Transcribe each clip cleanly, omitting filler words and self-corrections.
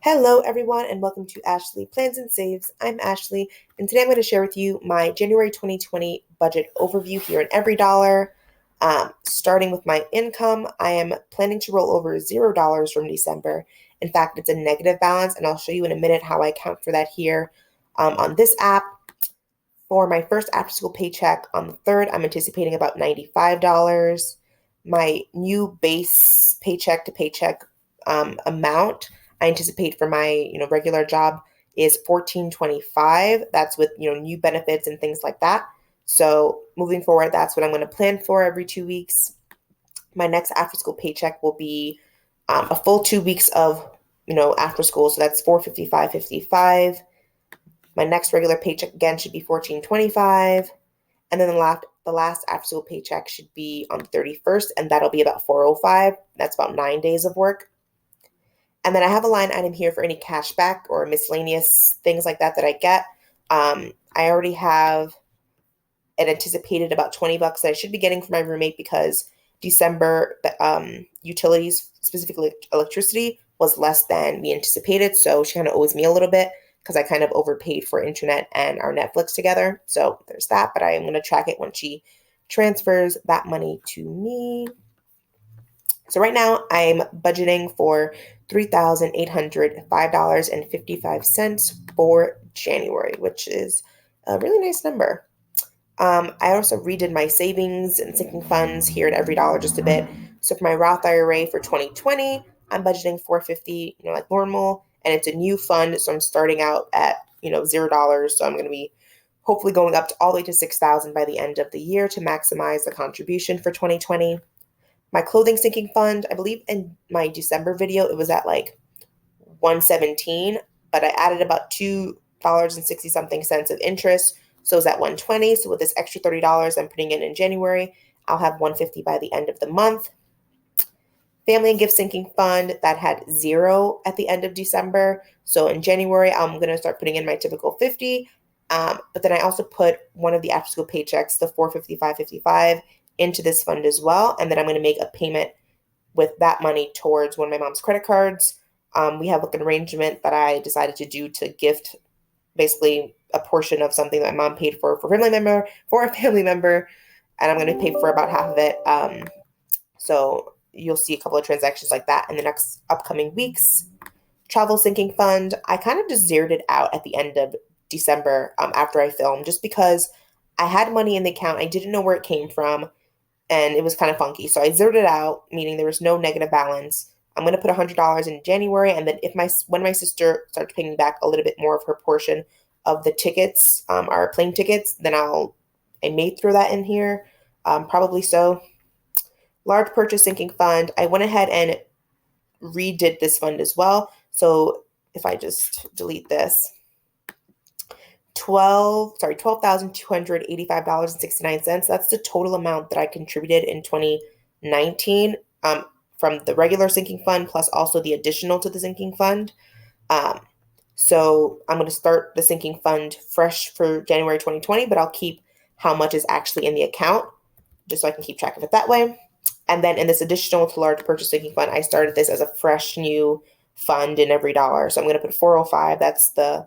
Hello, everyone, and welcome to Ashley Plans and Saves. I'm Ashley, and today I'm going to share with you my January 2020 budget overview here in EveryDollar. Starting with my income, I am planning to roll over $0 from December. In fact, it's a negative balance, and I'll show you in a minute how I account for that here on this app. For my first after-school paycheck on the 3rd, I'm anticipating about $95. My new base paycheck-to-paycheck amount I anticipate for my regular job is $14.25. That's with new benefits and things like that. So moving forward, that's what I'm going to plan for every 2 weeks. My next after school paycheck will be a full 2 weeks of after school. So that's $455.55. My next regular paycheck again should be $14.25. And then the last after school paycheck should be on the 31st, and that'll be about $405. That's about 9 days of work. And then I have a line item here for any cash back or miscellaneous things like that I get. I already have an anticipated about $20 that I should be getting from my roommate because December utilities, specifically electricity, was less than we anticipated. So she kind of owes me a little bit because I kind of overpaid for internet and our Netflix together. So there's that, but I am going to track it when she transfers that money to me. So right now I'm budgeting for $3,805.55 for January, which is a really nice number. I also redid my savings and sinking funds here at EveryDollar just a bit. So for my Roth IRA for 2020, I'm budgeting $450, like normal, and it's a new fund, so I'm starting out at $0. So I'm going to be hopefully going up to all the way to $6,000 by the end of the year to maximize the contribution for 2020. My clothing sinking fund, I believe in my December video, it was at like $117, but I added about $2.60 something cents of interest. So it's at $120. So with this extra $30 I'm putting in January, I'll have $150 by the end of the month. Family and gift sinking fund, that had 0 at the end of December. So in January, I'm going to start putting in my typical $50. But then I also put one of the after school paychecks, the $455.55, into this fund as well. And then I'm going to make a payment with that money towards one of my mom's credit cards. We have an arrangement that I decided to do to gift basically a portion of something that my mom paid for a family member, and I'm going to pay for about half of it. So you'll see a couple of transactions like that in the next upcoming weeks. Travel sinking fund, I kind of just zeroed it out at the end of December after I filmed, just because I had money in the account. I didn't know where it came from, and it was kind of funky. So I zeroed it out, meaning there was no negative balance. I'm going to put $100 in January, and then when my sister starts paying back a little bit more of her portion of the tickets, our plane tickets, then I may throw that in here, probably so. Large purchase sinking fund, I went ahead and redid this fund as well. So if I just delete this, $12,285.69. That's the total amount that I contributed in 2019 from the regular sinking fund plus also the additional to the sinking fund. So I'm going to start the sinking fund fresh for January 2020, but I'll keep how much is actually in the account just so I can keep track of it that way. And then in this additional to large purchase sinking fund, I started this as a fresh new fund in EveryDollar. So I'm going to put $405. That's the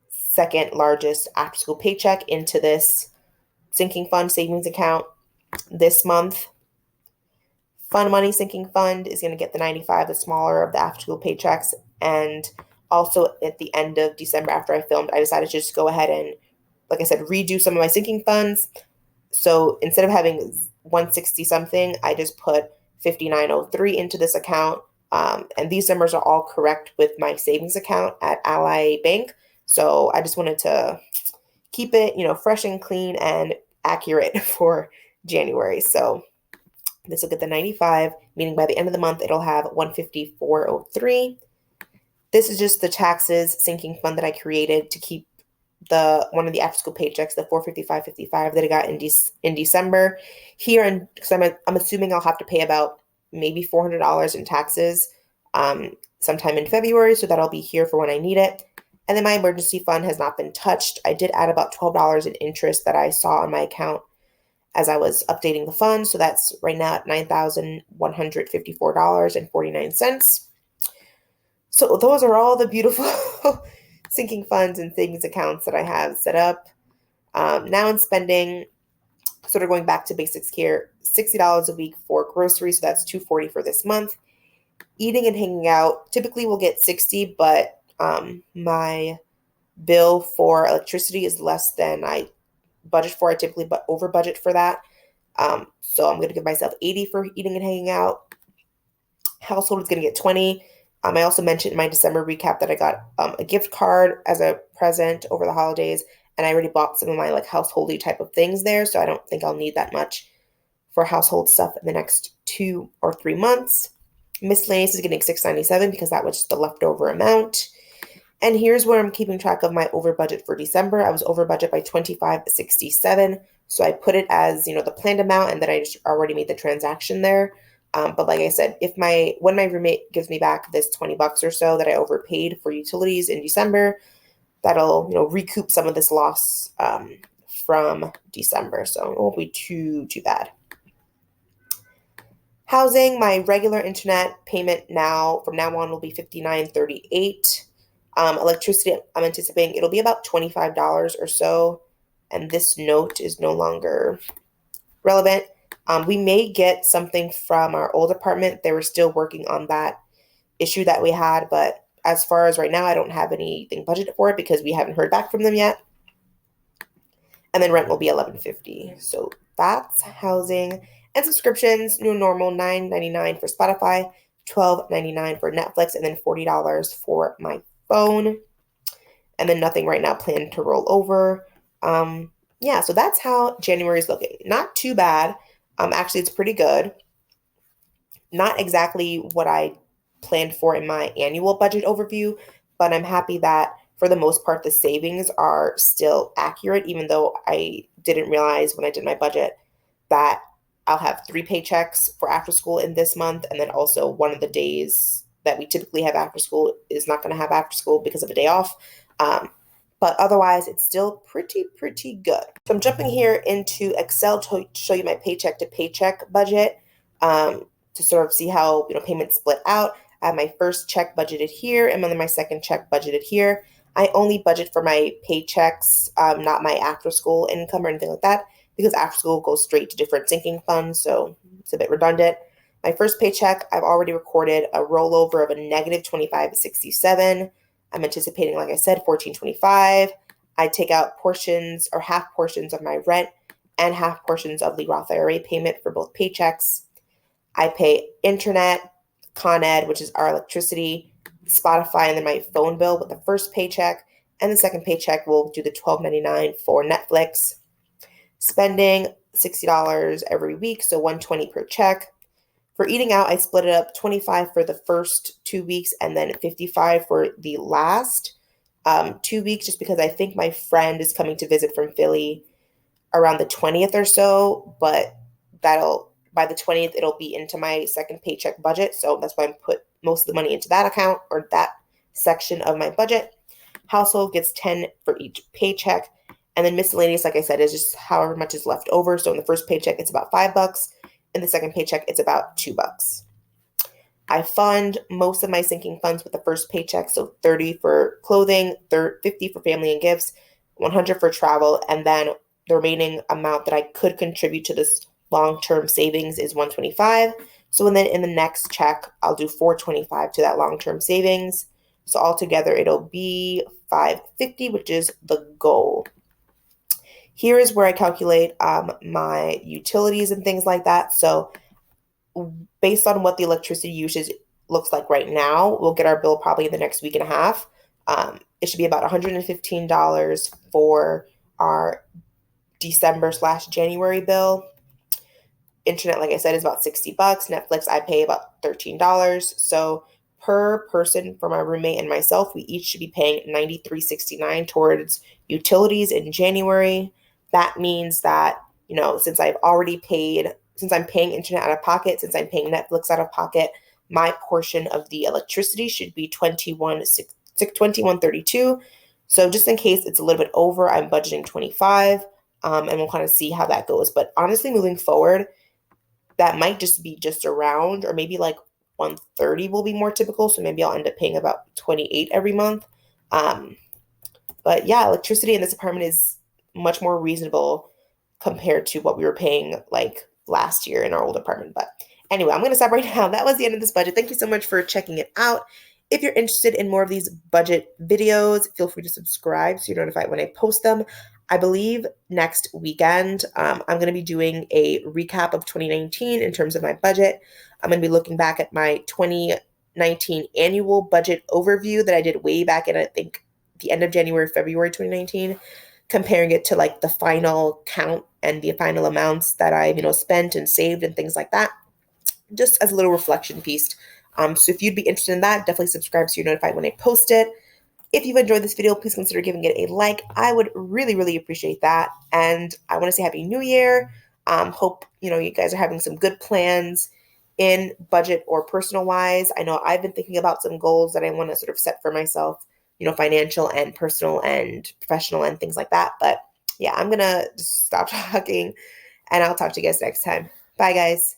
second largest after school paycheck into this sinking fund savings account this month. Fun money sinking fund is going to get the $95, the smaller of the after school paychecks. And also at the end of December after I filmed, I decided to just go ahead and, like I said, redo some of my sinking funds. So instead of having 160 something, I just put 5903 into this account. And these numbers are all correct with my savings account at Ally Bank. So I just wanted to keep it, fresh and clean and accurate for January. So this will get the 95, meaning by the end of the month, it'll have 154.03. This is just the taxes sinking fund that I created to keep one of the after school paychecks, the $455.55 that I got in December here. And because I'm assuming I'll have to pay about maybe $400 in taxes sometime in February. So that'll be here for when I need it. And then my emergency fund has not been touched. I did add about $12 in interest that I saw on my account as I was updating the fund. So that's right now at $9,154.49. So those are all the beautiful sinking funds and savings accounts that I have set up. Now in spending, sort of going back to basics here, $60 a week for groceries, so that's $240 for this month. Eating and hanging out, typically we'll get 60, but my bill for electricity is less than I budget for. I typically over budget for that. So I'm going to give myself 80 for eating and hanging out. Household is going to get 20. I also mentioned in my December recap that I got a gift card as a present over the holidays, and I already bought some of my like householdy type of things there, so I don't think I'll need that much for household stuff in the next 2 or 3 months. Miscellaneous is getting $697 because that was the leftover amount. And here's where I'm keeping track of my over budget for December. I was over budget by $25.67. So I put it as, the planned amount, and then I just already made the transaction there. But like I said, when my roommate gives me back this $20 or so that I overpaid for utilities in December, that'll, recoup some of this loss from December. So it won't be too bad. Housing, my regular internet payment from now on will be $59.38. Electricity, I'm anticipating it'll be about $25 or so, and this note is no longer relevant. We may get something from our old apartment. They were still working on that issue that we had, but as far as right now, I don't have anything budgeted for it because we haven't heard back from them yet. And then rent will be $11.50. So that's housing. And subscriptions, new normal, $9.99 for Spotify, $12.99 for Netflix, and then $40 for my phone. And then nothing right now planned to roll over. So that's how January is looking. Not too bad. Actually, it's pretty good. Not exactly what I planned for in my annual budget overview, but I'm happy that for the most part, the savings are still accurate, even though I didn't realize when I did my budget that I'll have 3 paychecks for after school in this month. And then also one of the days that we typically have after school is not going to have after school because of a day off. But otherwise, it's still pretty good. So I'm jumping here into Excel to show you my paycheck to paycheck budget to sort of see how payments split out. I have my first check budgeted here and then my second check budgeted here. I only budget for my paychecks, not my after school income or anything like that, because after school goes straight to different sinking funds, so it's a bit redundant. My first paycheck, I've already recorded a rollover of a negative $25.67. I'm anticipating, like I said, $14.25. I take out portions or half portions of my rent and half portions of the Roth IRA payment for both paychecks. I pay internet, Con Ed, which is our electricity, Spotify, and then my phone bill with the first paycheck. And the second paycheck will do the $12.99 for Netflix. Spending $60 every week, so $120 per check. For eating out, I split it up $25 for the first 2 weeks and then $55 for the last 2 weeks, just because I think my friend is coming to visit from Philly around the 20th or so, but by the 20th, it'll be into my second paycheck budget. So that's why I put most of the money into that account or that section of my budget. Household gets 10 for each paycheck. And then miscellaneous, like I said, is just however much is left over. So in the first paycheck, it's about $5. In the second paycheck, it's about $2. I fund most of my sinking funds with the first paycheck. So 30 for clothing, 50 for family and gifts, 100 for travel. And then the remaining amount that I could contribute to this long-term savings is $125. So then in the next check, I'll do $425 to that long-term savings. So altogether, it'll be $550, which is the goal. Here is where I calculate my utilities and things like that. So based on what the electricity usage looks like right now, we'll get our bill probably in the next week and a half. It should be about $115 for our December/January bill. Internet, like I said, is about $60. Netflix, I pay about $13. So per person for my roommate and myself, we each should be paying $93.69 towards utilities in January. That means that, since I'm paying internet out of pocket, since I'm paying Netflix out of pocket, my portion of the electricity should be $21.32. So just in case it's a little bit over, I'm budgeting $25, and we'll kind of see how that goes. But honestly, moving forward, that might just be just around, or maybe like 130 will be more typical. So maybe I'll end up paying about 28 every month. Um, but yeah, electricity in this apartment is much more reasonable compared to what we were paying like last year in our old apartment. But anyway, I'm going to stop right now. That was the end of this budget. Thank you so much for checking it out. If you're interested in more of these budget videos, feel free to subscribe so you're notified when I post them. I believe next weekend, I'm going to be doing a recap of 2019 in terms of my budget. I'm going to be looking back at my 2019 annual budget overview that I did way back in, I think, the end of January, February 2019, comparing it to like the final count and the final amounts that I've, spent and saved and things like that, just as a little reflection piece. So if you'd be interested in that, definitely subscribe so you're notified when I post it. If you've enjoyed this video, please consider giving it a like. I would really, really appreciate that. And I want to say Happy New Year. Hope, you guys are having some good plans in budget or personal wise. I know I've been thinking about some goals that I want to sort of set for myself, financial and personal and professional and things like that. But yeah, I'm going to stop talking and I'll talk to you guys next time. Bye, guys.